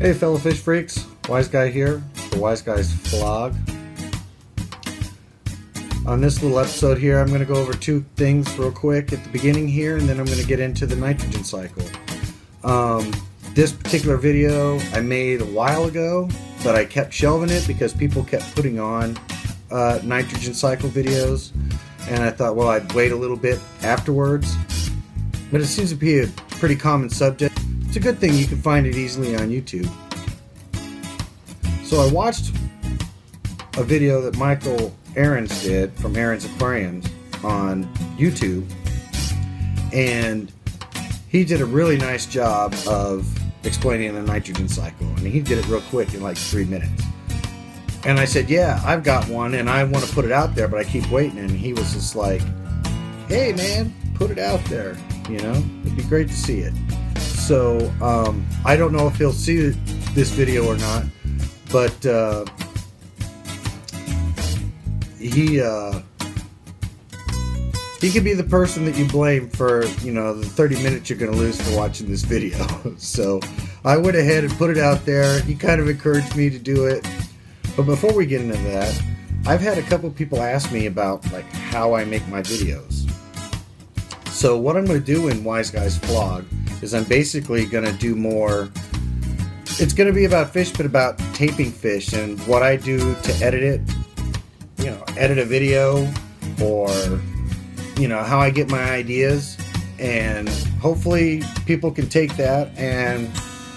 Hey fellow fish freaks, Wise Guy here for Wise Guy's Vlog. On this little episode here, I'm going to go over two things real quick at the beginning here, and then I'm going to get into the nitrogen cycle. This particular video I made a while ago, but I kept shelving it because people kept putting on nitrogen cycle videos, and I thought, well, I'd wait a little bit afterwards. But it seems to be a pretty common subject. It's a good thing you can find it easily on YouTube. So I watched a video that Michael Ahrens did from Ahrens Aquariums on YouTube, and he did a really nice job of explaining the nitrogen cycle, and he did it real quick in like 3 minutes. And I said, yeah, I've got one and I want to put it out there, but I keep waiting. And he was just like, hey man, put it out there, you know, it'd be great to see it. So I don't know if he'll see this video or not, but he could be the person that you blame for, you know, the 30 minutes you're going to lose for watching this video. So I went ahead and put it out there. He kind of encouraged me to do it. But before we get into that, I've had a couple people ask me about like how I make my videos. So what I'm going to do in Wise Guy's Vlog is I'm basically going to do more, it's going to be about fish, but about taping fish and what I do to edit it, you know, edit a video, or, you know, how I get my ideas. And hopefully people can take that and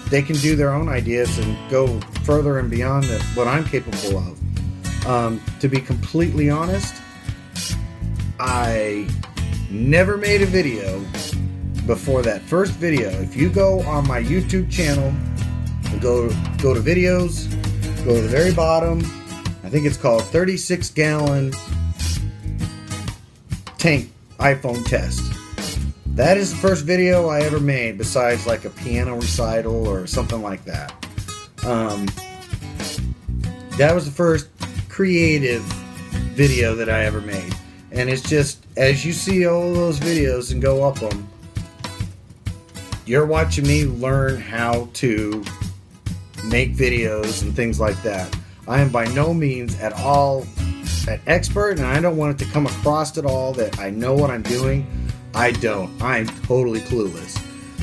they can do their own ideas and go further and beyond what I'm capable of. To be completely honest, I never made a video before that first video. If you go on my YouTube channel, go to videos, go to the very bottom, I think it's called 36-gallon tank iPhone test. That is the first video I ever made, besides like a piano recital or something like that. That was the first creative video that I ever made. And it's just, as you see all those videos and go up them, you're watching me learn how to make videos and things like that. I am by no means at all an expert, and I don't want it to come across at all that I know what I'm doing. I don't. I'm totally clueless.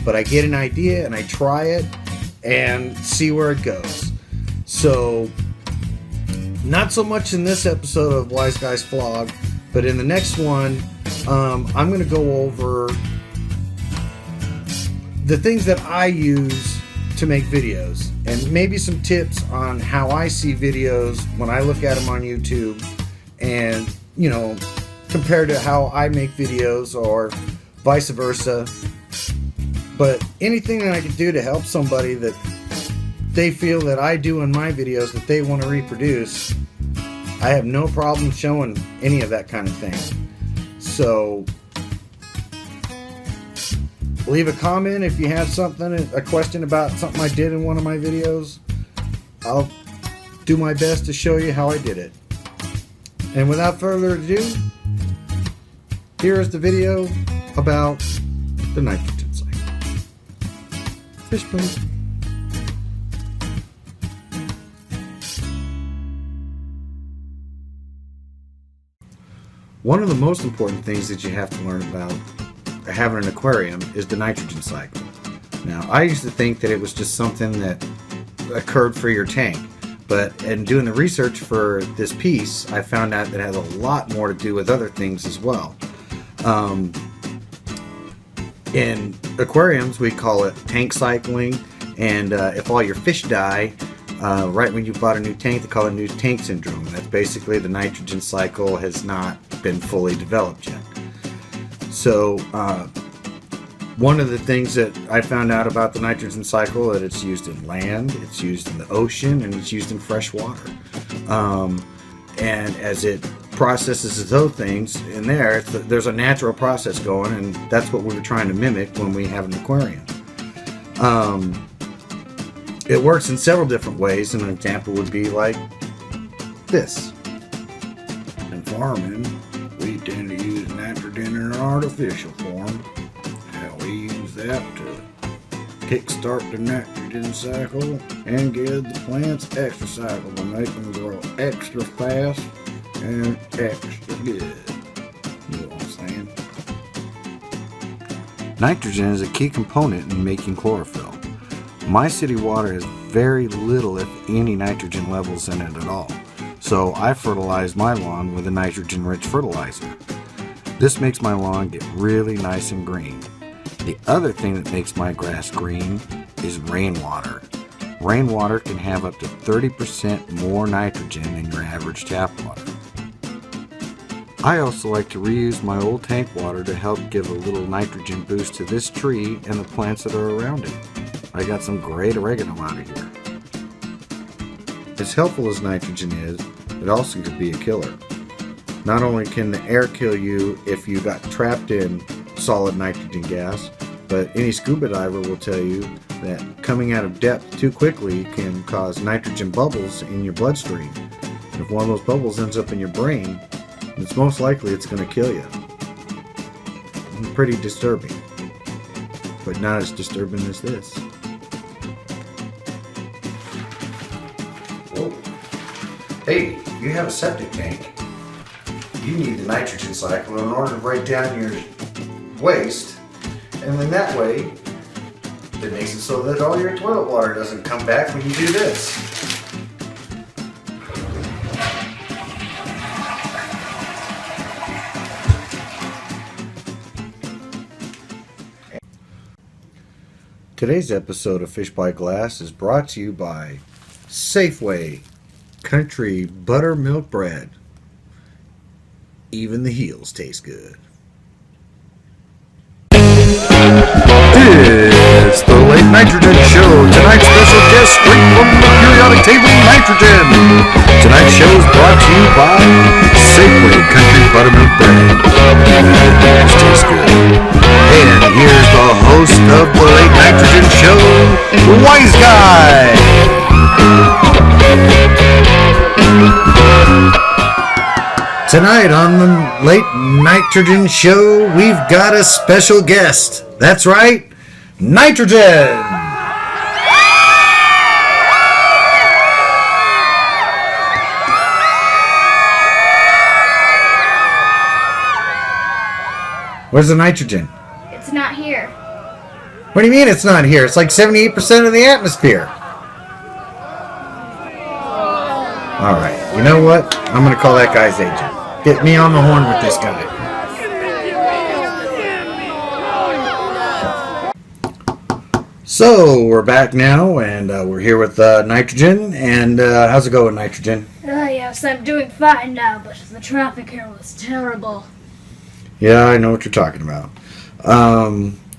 But I get an idea and I try it and see where it goes. So, not so much in this episode of Wise Guy's Vlog, but in the next one, I'm going to go over the things that I use to make videos, and maybe some tips on how I see videos when I look at them on YouTube, and, you know, compared to how I make videos or vice versa. But anything that I can do to help somebody that they feel that I do in my videos that they want to reproduce, I have no problem showing any of that kind of thing. So leave a comment if you have something, a question about something I did in one of my videos. I'll do my best to show you how I did it. And without further ado, here is the video about the nitrogen cycle. Fish boat. One of the most important things that you have to learn about having an aquarium is the nitrogen cycle. Now, I used to think that it was just something that occurred for your tank, but in doing the research for this piece, I found out that it has a lot more to do with other things as well. In aquariums, we call it tank cycling, and if all your fish die, right when you bought a new tank, they call it new tank syndrome. That's basically the nitrogen cycle has not been fully developed yet. So one of the things that I found out about the nitrogen cycle, that it's used in land, it's used in the ocean, and it's used in fresh water. And as it processes those things in there, there's a natural process going, and that's what we were trying to mimic when we have an aquarium. It works in several different ways, and an example would be like this. In farming, we tend to use nitrogen in an artificial form. We use that to kickstart the nitrogen. nitrogen cycle and give the plants extra cycle to make them grow extra fast and extra good. You know what I'm saying? Nitrogen is a key component in making chlorophyll. My city water has very little, if any, nitrogen levels in it at all, so I fertilize my lawn with a nitrogen-rich fertilizer. This makes my lawn get really nice and green. The other thing that makes my grass green is rainwater. Rainwater can have up to 30% more nitrogen than your average tap water. I also like to reuse my old tank water to help give a little nitrogen boost to this tree and the plants that are around it. I got some great oregano out of here. As helpful as nitrogen is, it also could be a killer. Not only can the air kill you if you got trapped in solid nitrogen gas, but any scuba diver will tell you that coming out of depth too quickly can cause nitrogen bubbles in your bloodstream. And if one of those bubbles ends up in your brain, it's most likely it's going to kill you. Pretty disturbing, but not as disturbing as this. Whoa. Hey, you have a septic tank. You need the nitrogen cycle in order to break down your waste, and then that way it makes it so that all your toilet water doesn't come back when you do this. Today's episode of Fish by Glass is brought to you by Safeway Country Buttermilk Bread. Even the heels taste good. It's the Late Nitrogen Show. Tonight's special guest straight from the periodic table, Nitrogen. Tonight's show is brought to you by Safeway Country Buttermilk Bread. It tastes good. And here's the host of the Late Nitrogen Show, yyzgeye. Tonight on the Late Nitrogen Show, we've got a special guest. That's right, Nitrogen! Where's the nitrogen? It's not here. What do you mean it's not here? It's like 78% of the atmosphere. Alright, you know what? I'm going to call that guy's agent. Get me on the horn with this guy. So, we're back now, and we're here with Nitrogen. And how's it going, Nitrogen? Yes, I'm doing fine now, but the traffic here was terrible. Yeah, I know what you're talking about.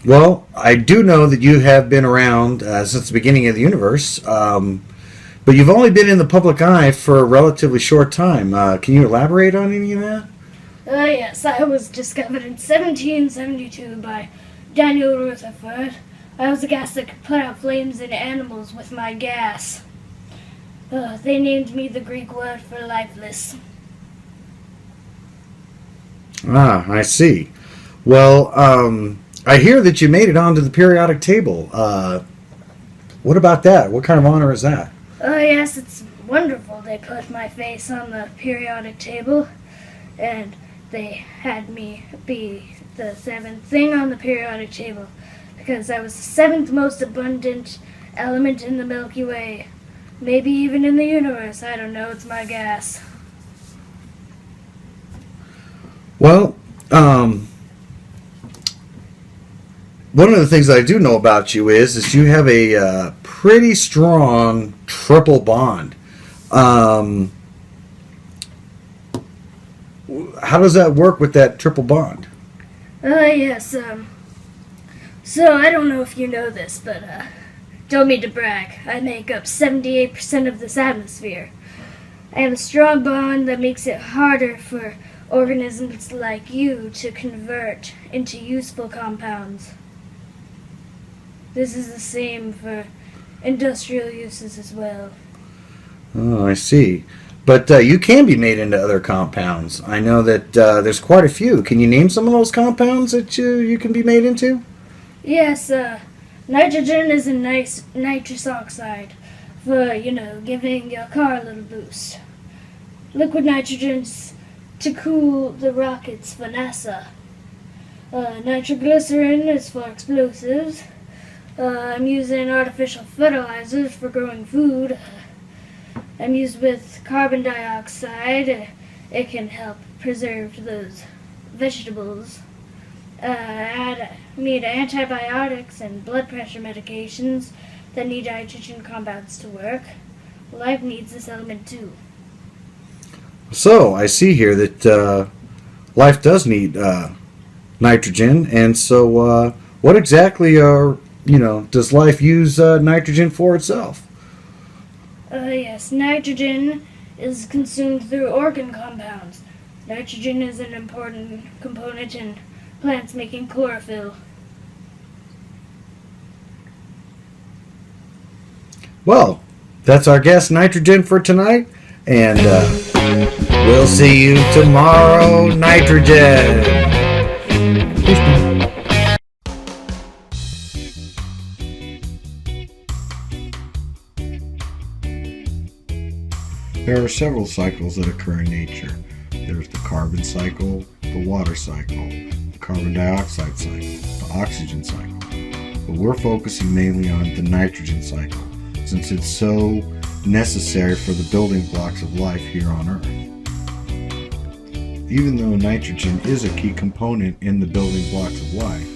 Well, I do know that you have been around since the beginning of the universe, but you've only been in the public eye for a relatively short time. Can you elaborate on any of that? Yes, I was discovered in 1772 by Daniel Rutherford. I was a gas that could put out flames in animals with my gas. They named me the Greek word for lifeless. Ah, I see. Well, I hear that you made it onto the periodic table. What about that? What kind of honor is that? Yes, it's wonderful. They put my face on the periodic table, and they had me be the 7th thing on the periodic table, because I was the 7th most abundant element in the Milky Way. Maybe even in the universe. I don't know. It's my gas. Well, one of the things I do know about you is you have a pretty strong triple bond. How does that work with that triple bond? Yes, so I don't know if you know this, but, don't mean to brag, I make up 78% of this atmosphere. I have a strong bond that makes it harder for organisms like you to convert into useful compounds. This is the same for industrial uses as well. Oh, I see. But you can be made into other compounds. I know that there's quite a few. Can you name some of those compounds that you can be made into? Yes, Nitrogen is a nice nitrous oxide for, giving your car a little boost. Liquid nitrogen's to cool the rockets for NASA. Nitroglycerin is for explosives. I'm using artificial fertilizers for growing food. I'm used with carbon dioxide. It can help preserve those vegetables. I need antibiotics and blood pressure medications that need nitrogen compounds to work. Life needs this element too. So I see here that life does need nitrogen, and so what exactly does life use nitrogen for itself? Yes, nitrogen is consumed through organ compounds. Nitrogen is an important component in plants making chlorophyll. Well, that's our guest nitrogen for tonight, and we'll see you tomorrow, nitrogen. There are several cycles that occur in nature. There's the carbon cycle, the water cycle, the carbon dioxide cycle, the oxygen cycle. But we're focusing mainly on the nitrogen cycle, since it's so necessary for the building blocks of life here on Earth. Even though nitrogen is a key component in the building blocks of life,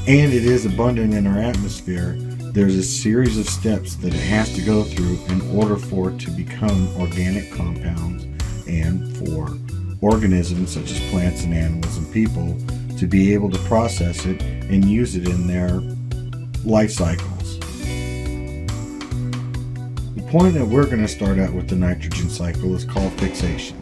and it is abundant in our atmosphere, there's a series of steps that it has to go through in order for it to become organic compounds and for organisms such as plants and animals and people to be able to process it and use it in their life cycles. The point that we're going to start out with the nitrogen cycle is called fixation.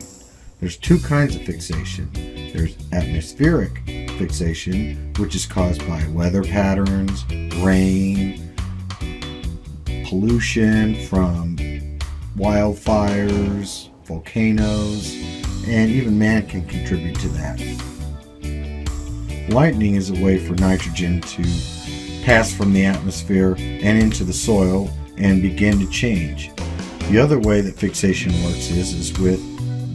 There's two kinds of fixation. There's atmospheric fixation, which is caused by weather patterns, rain, pollution from wildfires, volcanoes, and even man can contribute to that. Lightning is a way for nitrogen to pass from the atmosphere and into the soil and begin to change. The other way that fixation works is with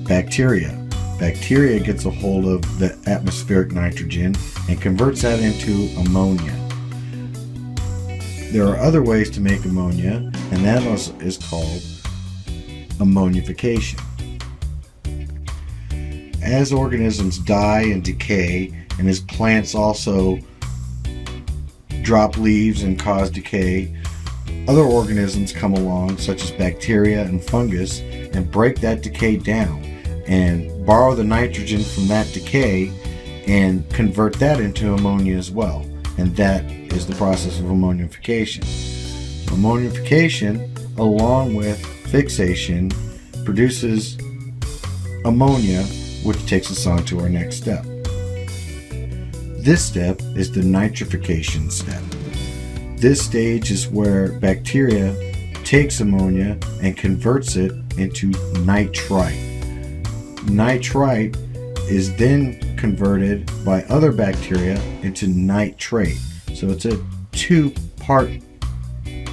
bacteria. Bacteria gets a hold of the atmospheric nitrogen and converts that into ammonia. There are other ways to make ammonia, and that is called ammonification. As organisms die and decay, and as plants also drop leaves and cause decay, other organisms come along, such as bacteria and fungus, and break that decay down and borrow the nitrogen from that decay and convert that into ammonia as well. And that is the process of ammonification. Ammonification, along with fixation, produces ammonia, which takes us on to our next step. This step is the nitrification step. This stage is where bacteria takes ammonia and converts it into nitrite. Nitrite is then converted by other bacteria into nitrate. So it's a two-part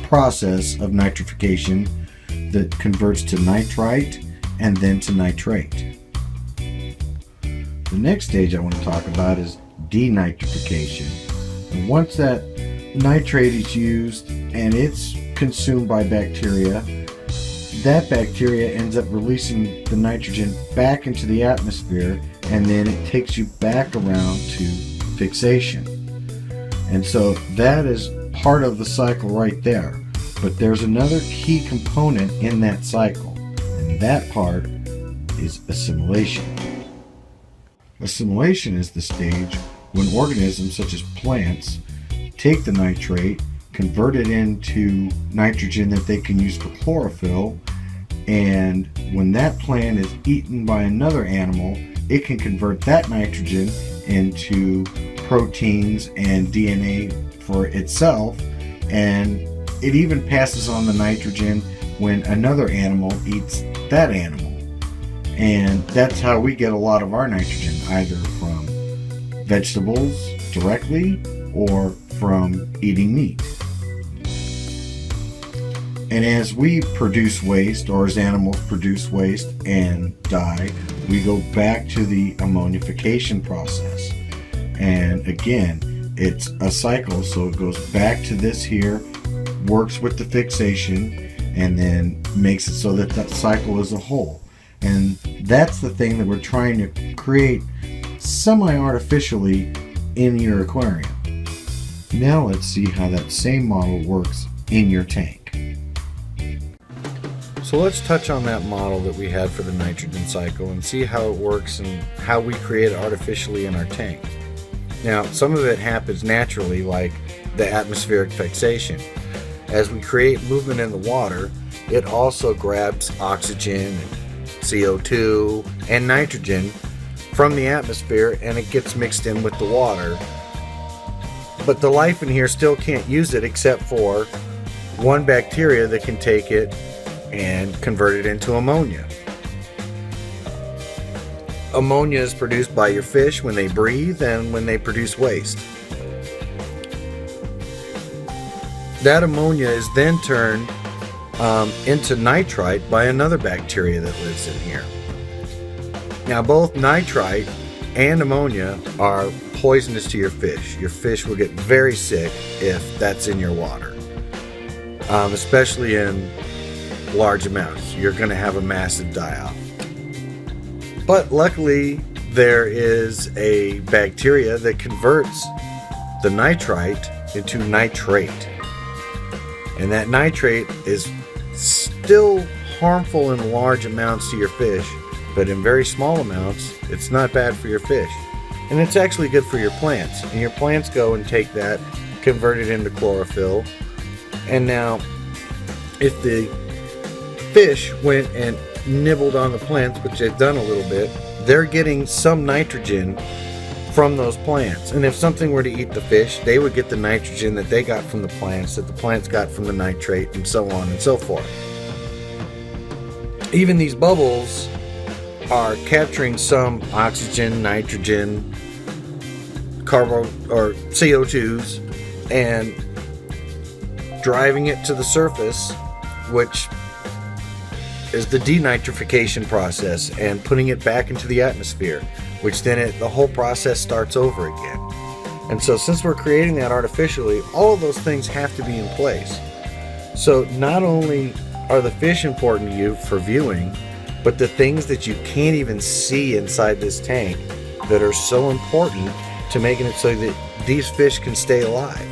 process of nitrification that converts to nitrite and then to nitrate. The next stage I want to talk about is denitrification. And once that nitrate is used and it's consumed by bacteria, that bacteria ends up releasing the nitrogen back into the atmosphere, and then it takes you back around to fixation. And so that is part of the cycle right there. But there's another key component in that cycle, and that part is assimilation. Assimilation is the stage when organisms such as plants take the nitrate, convert it into nitrogen that they can use for chlorophyll, and when that plant is eaten by another animal, it can convert that nitrogen into proteins and DNA for itself, and it even passes on the nitrogen when another animal eats that animal. And that's how we get a lot of our nitrogen, either from vegetables directly or from eating meat. And as we produce waste, or as animals produce waste and die, we go back to the ammonification process. And again, it's a cycle, so it goes back to this here, works with the fixation, and then makes it so that that cycle is a whole. And that's the thing that we're trying to create semi-artificially in your aquarium. Now let's see how that same model works in your tank. So let's touch on that model that we had for the nitrogen cycle and see how it works and how we create it artificially in our tank. Now, some of it happens naturally, like the atmospheric fixation. As we create movement in the water, it also grabs oxygen, CO2, and nitrogen from the atmosphere, and it gets mixed in with the water. But the life in here still can't use it except for one bacteria that can take it and convert it into ammonia. Ammonia is produced by your fish when they breathe and when they produce waste. That ammonia is then turned into nitrite by another bacteria that lives in here. Now, both nitrite and ammonia are poisonous to your fish. Your fish will get very sick if that's in your water, especially in large amounts. You're going to have a massive die-off. But luckily, there is a bacteria that converts the nitrite into nitrate. And that nitrate is still harmful in large amounts to your fish, but in very small amounts, it's not bad for your fish. And it's actually good for your plants. And your plants go and take that, convert it into chlorophyll. And now, if the fish went and nibbled on the plants, which they've done a little bit, they're getting some nitrogen from those plants. And if something were to eat the fish, they would get the nitrogen that they got from the plants, that the plants got from the nitrate, and so on and so forth. Even these bubbles are capturing some oxygen, nitrogen, carbon or CO2s, and driving it to the surface, which is the denitrification process, and putting it back into the atmosphere, which then the whole process starts over again. And so since we're creating that artificially, all of those things have to be in place. So not only are the fish important to you for viewing, but the things that you can't even see inside this tank that are so important to making it so that these fish can stay alive.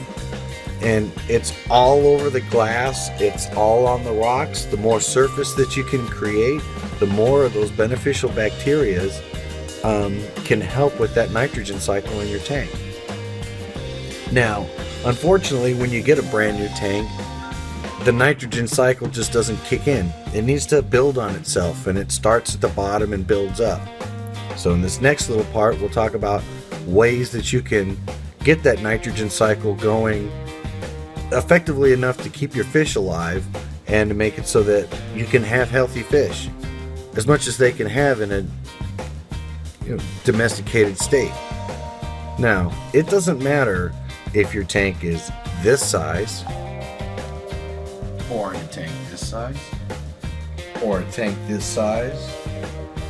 And it's all over the glass, it's all on the rocks. The more surface that you can create, the more of those beneficial bacteria can help with that nitrogen cycle in your tank. Now, unfortunately, when you get a brand new tank, the nitrogen cycle just doesn't kick in. It needs to build on itself, and it starts at the bottom and builds up. So in this next little part, we'll talk about ways that you can get that nitrogen cycle going effectively enough to keep your fish alive and to make it so that you can have healthy fish as much as they can have in a domesticated state. Now, it doesn't matter if your tank is this size, or a tank this size, or a tank this size,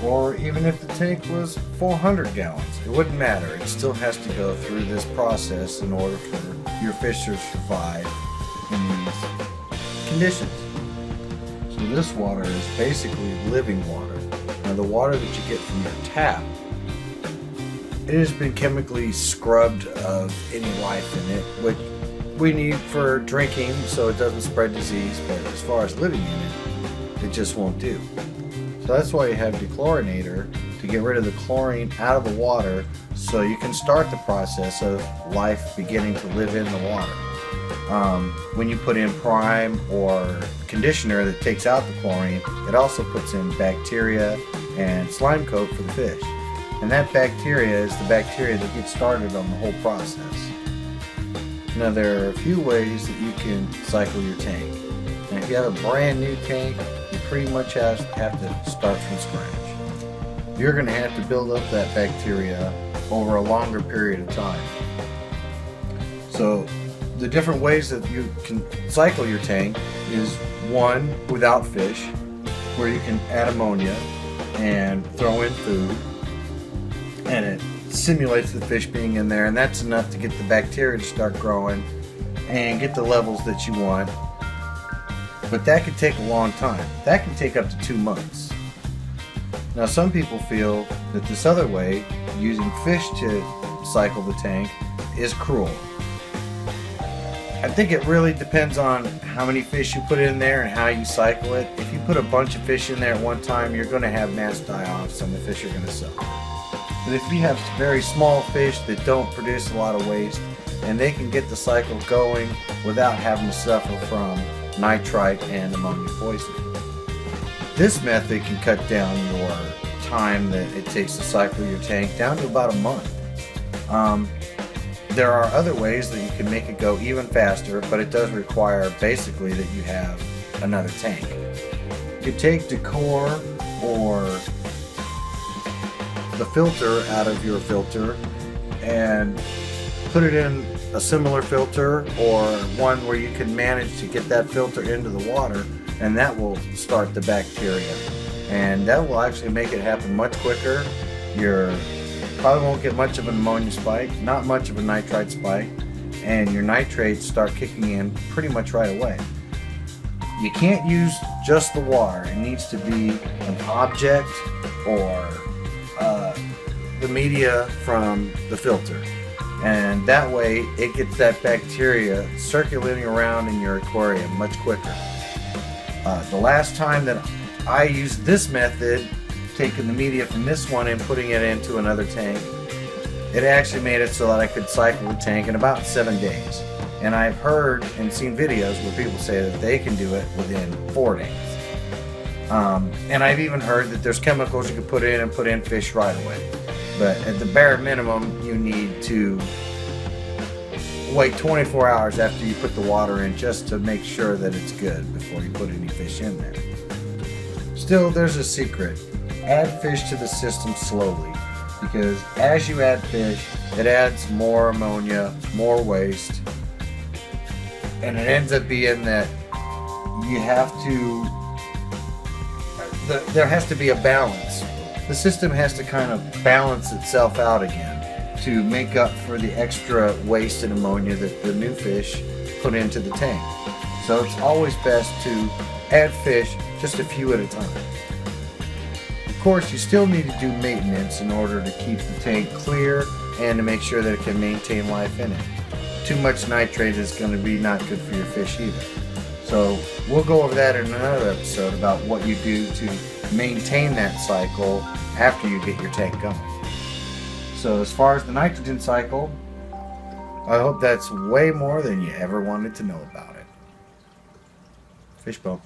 or even if the tank was 400 gallons. It wouldn't matter. It still has to go through this process in order for your fish to survive in these conditions. So this water is basically living water. Now the water that you get from your tap, it has been chemically scrubbed of any life in it, which we need for drinking so it doesn't spread disease, but as far as living in it, it just won't do. So that's why you have dechlorinator, to get rid of the chlorine out of the water so you can start the process of life beginning to live in the water. When you put in prime or conditioner that takes out the chlorine, it also puts in bacteria and slime coat for the fish. And that bacteria is the bacteria that gets started on the whole process. Now there are a few ways that you can cycle your tank. And if you have a brand new tank, you pretty much have to start from scratch. You're going to have to build up that bacteria over a longer period of time. So the different ways that you can cycle your tank is one, without fish, where you can add ammonia and throw in food, and it simulates the fish being in there, and that's enough to get the bacteria to start growing and get the levels that you want. But that could take a long time. That can take up to 2 months. Now some people feel that this other way, using fish to cycle the tank, is cruel. I think it really depends on how many fish you put in there and how you cycle it. If you put a bunch of fish in there at one time, you're going to have mass die-offs and the fish are going to suck. But if you have very small fish that don't produce a lot of waste, and they can get the cycle going without having to suffer from nitrite and ammonia poisoning. This method can cut down your time that it takes to cycle your tank down to about a month. There are other ways that you can make it go even faster, but it does require basically that you have another tank. You take decor or the filter out of your filter and put it in a similar filter, or one where you can manage to get that filter into the water, and that will start the bacteria, and that will actually make it happen much quicker. You probably won't get much of an ammonia spike, not much of a nitrite spike, and your nitrates start kicking in pretty much right away. You can't use just the water. It needs to be an object or the media from the filter, and that way it gets that bacteria circulating around in your aquarium much quicker. The last time that I used this method, taking the media from this one and putting it into another tank, it actually made it so that I could cycle the tank in about 7 days. And I've heard and seen videos where people say that they can do it within 4 days. And I've even heard that there's chemicals you can put in and put in fish right away. But at the bare minimum, you need to wait 24 hours after you put the water in just to make sure that it's good before you put any fish in there. Still, there's a secret. Add fish to the system slowly, because as you add fish, it adds more ammonia, more waste, and it ends up being that you have to, there has to be a balance. The system has to kind of balance itself out again to make up for the extra waste and ammonia that the new fish put into the tank. So it's always best to add fish just a few at a time. Of course, you still need to do maintenance in order to keep the tank clear and to make sure that it can maintain life in it. Too much nitrate is going to be not good for your fish either. So we'll go over that in another episode about what you do to maintain that cycle after you get your tank going. So as far as the nitrogen cycle, I hope that's way more than you ever wanted to know about it. Fishbone.